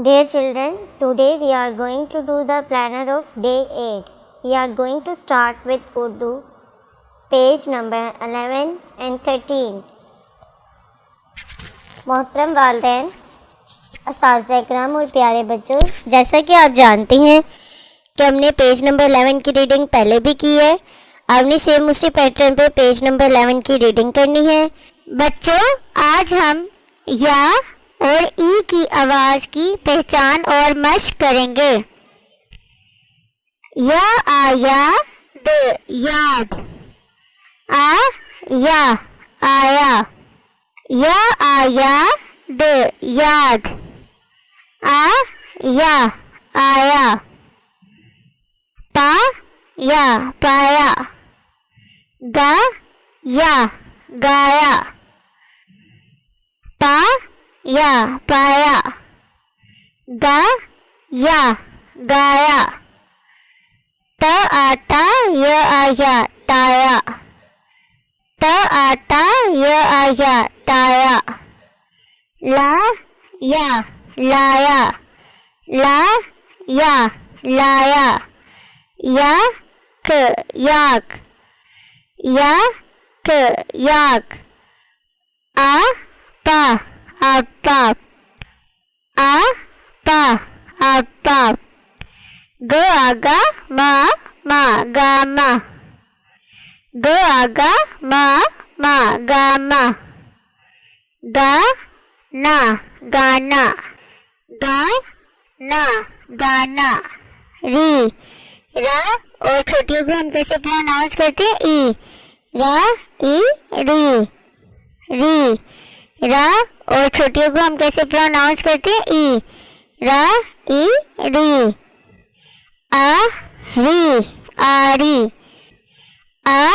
Dear children, today we are going to do the planner of day 8. We are going to start with Urdu, page number 11 and 13. محترم والدین، اساتذہ کرام اور پیارے بچوں، جیسا کہ آپ جانتے ہیں کہ ہم نے پیج نمبر 11 کی ریڈنگ پہلے بھی کی ہے. آپ نے سیم اسی پیٹرن پہ پیج نمبر 11 کی ریڈنگ کرنی ہے. بچوں، آج ہم یا اور ای کی آواز کی پہچان اور مشق کریں گے. یا آیا د یاد، آ یا آیا، یا آیا د یاد، آ یا آیا، پا یا پایا، گا یا گایا، پا یا پایا، گا یا گایا، تا آتا یا آیا تایا، تا آتا یا آیا تایا، لا یا لایا، لا یا لایا، یا ک یاک، یا ک یاک، آ پا آپا، آ پا آپا، گ آگا ما ما گاما، گ آگا ما ما گاما، گا نا گانا، گا نا گانا، ری را اور چھوٹیوں کو ہم کیسے پروناؤنس کرتے ہیں؟ ای، را ای ری، ری را اور چھوٹیوں کو ہم کیسے پروناؤنس کرتے ہیں؟ ای، را ای ری، آ ری آری، آ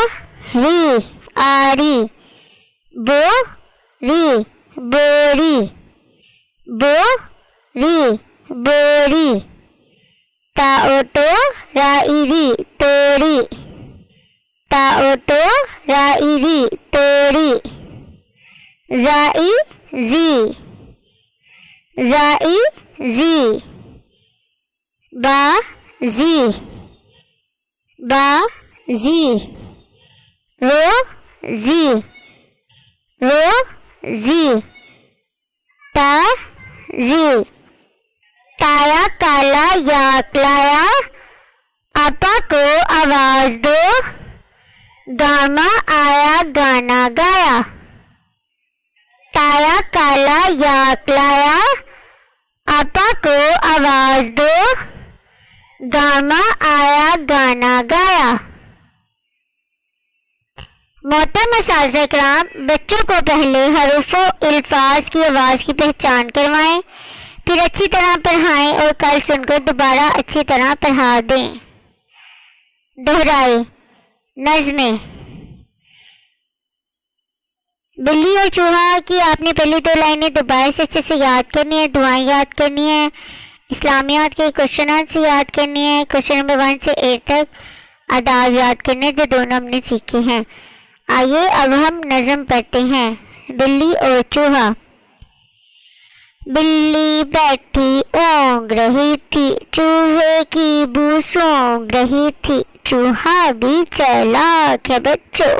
ری آری، بو ری بوری، بو ری بوری، تا او تو را ای ری توری، تا او تو را ای ری توری، زائی زی، زائی زی، با زی، با زی، رو زی، رو زی، تا زی، تایا کالا یاک لایا، آپا کو آواز دو، گاما آیا گانا گایا، تایا کالا یاک لایا، آپا کو آواز دو، گاما آیا گانا گایا. محترم اساتذہ کرام، بچوں کو پہلے حروف و الفاظ کی آواز کی پہچان کروائیں، پھر اچھی طرح پڑھائیں اور کل سن کر دوبارہ اچھی طرح پڑھا دیں. دہرائی نظمیں. بلی اور چوہا کی آپ نے پہلی 2 لائنیں دوبارہ سے اچھے سے یاد کرنی ہے، دعائیں یاد کرنی ہے، اسلامیات کے کوشچن آنسر یاد کرنی ہے، کوشچن نمبر 1 سے 8 تک آداب یاد کرنے جو دونوں ہم نے سیکھے ہیں. آئیے اب ہم نظم پڑھتے ہیں. بلی اور چوہا. بلی بیٹھی اونگ رہی تھی، چوہے کی بو سونگ رہی تھی، چوہا بھی چالاک ہے بچوں،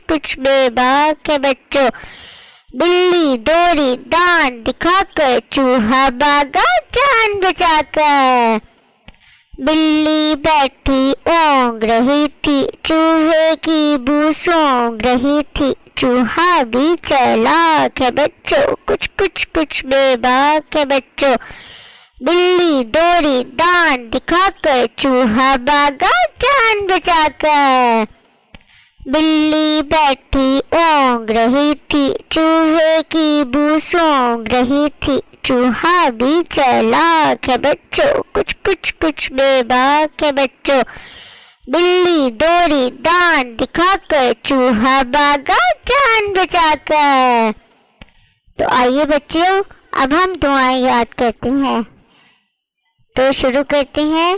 کچھ بے باک ہے بچوں. بلی دوڑی دان دکھا کر، چوہا بھاگا جان بچا کر. بلی بیٹھی اونگ رہی تھی، چوہے کی بو سونگ رہی تھی، چوہا بھی چالاک ہے بچوں، کچھ بے باک ہے بچوں. بلی دوڑی دان دکھا کر، چوہا بھاگا جان بچا کر. بلی بیٹھی اونگ رہی تھی، چوہے کی بو سونگ رہی تھی، چوہا بھی چالاک ہے بچوں، کچھ بے باک ہے بچوں. بلی دوڑی دان دکھا کر، چوہا بھاگا جان بچا کر. تو آئیے بچوں اب ہم دعائیں یاد کرتے ہیں. تو شروع کرتے ہیں.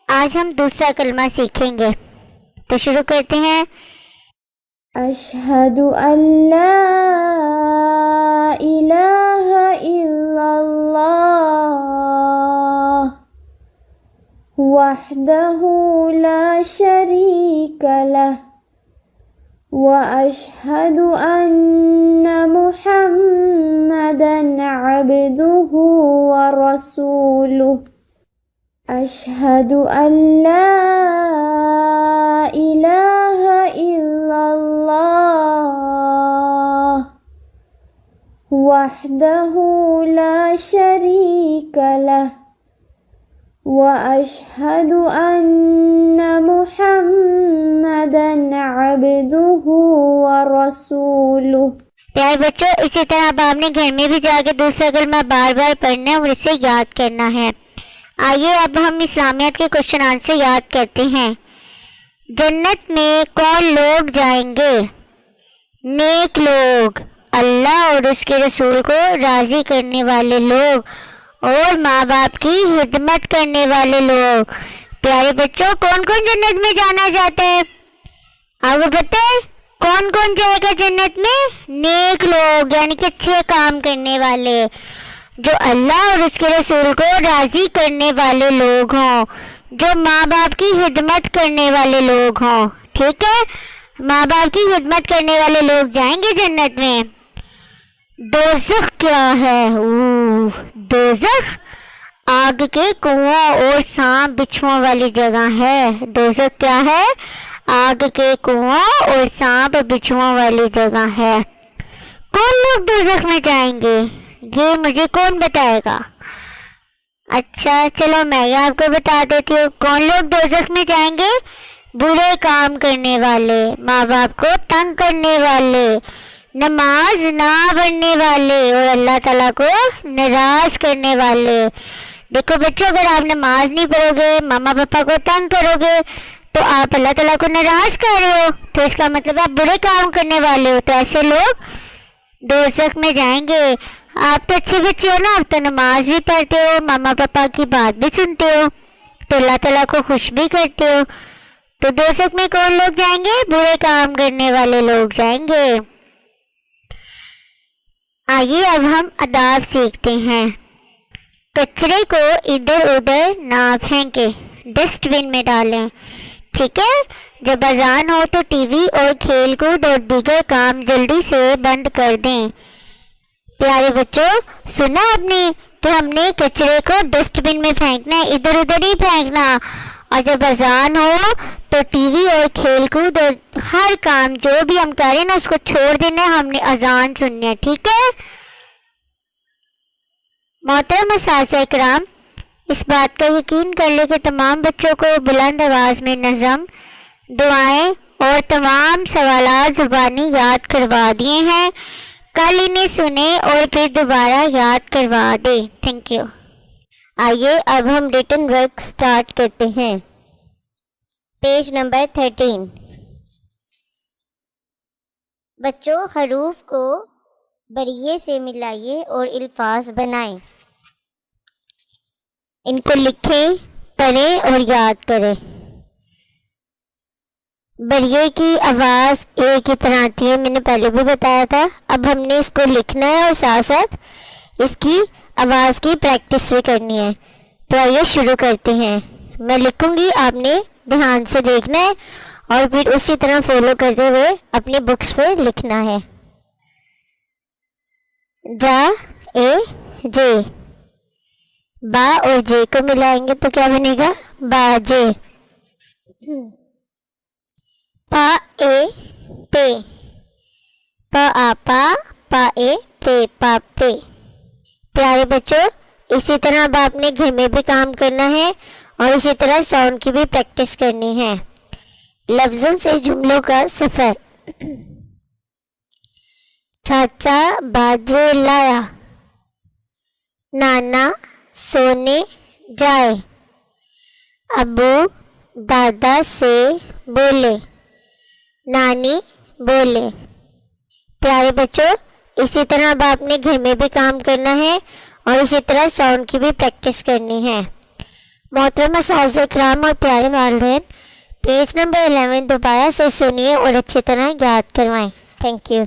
آج ہم دوسرا کلمہ سیکھیں گے، تو شروع کرتے ہیں. أشهد أن لا إله إلا الله وحدہ لا شریک لہ وأشهد أن محمدا عبده ورسوله أشهد أن لا إله إلا الله وحده لا شريك له وأشهد أن محمدا عبده ورسوله۔ پیارے بچوں، اسی طرح اب آپ نے گھر میں بھی جا کے دوسرا کلمہ بار بار پڑھنا ہے اور اسے یاد کرنا ہے۔ آئیے اب ہم اسلامیات کے کوشچن آنسر یاد کرتے ہیں۔ جنت میں کون لوگ جائیں گے؟ نیک لوگ، اللہ اور اس کے رسول کو راضی کرنے والے لوگ اور ماں باپ کی خدمت کرنے والے لوگ۔ پیارے بچوں، کون کون جنت میں جانا چاہتے ہیں؟ آپ کو پتہ ہے کون کون جائے گا جنت میں؟ نیک لوگ، یعنی کہ اچھے کام کرنے والے، جو اللہ اور اس کے رسول کو راضی کرنے والے لوگ ہوں، جو ماں باپ کی خدمت کرنے والے لوگ ہوں۔ ٹھیک ہے، ماں باپ کی خدمت کرنے والے لوگ جائیں گے جنت میں۔ دوزخ کیا ہے؟ دوزخ آگ کے کنواں اور سانپ بچھوؤں والی جگہ ہے۔ دوزخ کیا ہے؟ آگ کے کنواں اور سانپ بچھوؤں والی جگہ ہے۔ کون لوگ دوزخ میں جائیں گے؟ یہ مجھے کون بتائے گا؟ اچھا چلو میں آپ کو بتا دیتی ہوں۔ کون لوگ دوزخ میں جائیں گے؟ برے کام کرنے والے، ماں باپ کو تنگ کرنے والے، نماز نہ پڑھنے والے اور اللہ تعالیٰ کو ناراض کرنے والے۔ دیکھو بچوں، اگر آپ نماز نہیں پڑھو گے، ماما پاپا کو تنگ کرو گے تو آپ اللہ تعالیٰ کو ناراض کر رہے ہو، تو اس کا مطلب آپ برے کام کرنے والے ہو، تو ایسے لوگ دوزخ میں جائیں گے۔ آپ تو اچھے بچے ہو نا، آپ تو نماز بھی پڑھتے ہو، ماما پاپا کی بات بھی سنتے ہو، تو اللہ تعالیٰ کو خوش بھی کرتے ہو۔ تو دوزخ میں کون لوگ جائیں گے؟ برے کام کرنے والے لوگ جائیں گے۔ آئیے اب ہم آداب سیکھتے ہیں۔ کچرے کو ادھر ادھر نہ پھینکیں، ڈسٹ بن میں ڈالیں۔ ٹھیک ہے، جب اذان ہو تو ٹی وی اور کھیل کود اور دیگر کام جلدی سے بند کر دیں۔ پیارے بچوں، سنا آپ نے کہ ہم نے کچرے کو ڈسٹ بن میں پھینکنا ہے، ادھر ادھر نہیں پھینکنا، اور جب اذان ہو تو ٹی وی اور کھیل کود اور ہر کام جو بھی ہم کر رہے ہیں نا اس کو چھوڑ دینا ہے، ہم نے اذان سننی ہے۔ ٹھیک ہے محترم اساتذہ کرام، اس بات کا یقین کر لیں کہ تمام بچوں کو بلند آواز میں نظم، دعائیں اور تمام سوالات زبانی یاد کروا دیے ہیں۔ کل انہیں سنیں اور پھر دوبارہ یاد کروا دیں۔ Thank you. آئیے اب ہم ریٹن ورک سٹارٹ کرتے ہیں۔ Page number 13۔ بچوں، حروف کو بریے سے ملائیے اور الفاظ بنائیں۔ ان کو لکھیں، پڑھیں اور یاد کریں۔ بریے کی آواز ایک ہی طرح آتی ہے، میں نے پہلے بھی بتایا تھا۔ اب ہم نے اس کو لکھنا ہے اور ساتھ ساتھ اس کی آواز کی پریکٹس بھی کرنی ہے۔ تو آئیے شروع کرتے ہیں۔ میں لکھوں گی، آپ نے دھیان سے دیکھنا ہے اور پھر اسی طرح فالو کرتے ہوئے اپنی بکس پہ لکھنا ہے۔ جا اے جے، با اور جے کو ملائیں گے تو کیا بنے گا؟ باجے۔ پا اے پے، پا آ پا، پا اے پے، پا پے۔ پیارے بچوں، اسی طرح اب آپ نے گھر میں بھی کام کرنا ہے اور اسی طرح ساؤنڈ کی بھی پریکٹس کرنی ہے۔ لفظوں سے جملوں کا سفر۔ چاچا باجے لایا، نانا سونے جائے، ابو دادا سے بولے، نانی بولے۔ پیارے بچوں، اسی طرح اب آپ نے گھر میں بھی کام کرنا ہے اور اسی طرح ساؤنڈ کی بھی پریکٹس کرنی ہے۔ محترم اساتذہ کرام اور پیارے والدین، پیج نمبر 11 دوبارہ سے سنیے اور اچھی طرح یاد کروائیں۔ Thank you.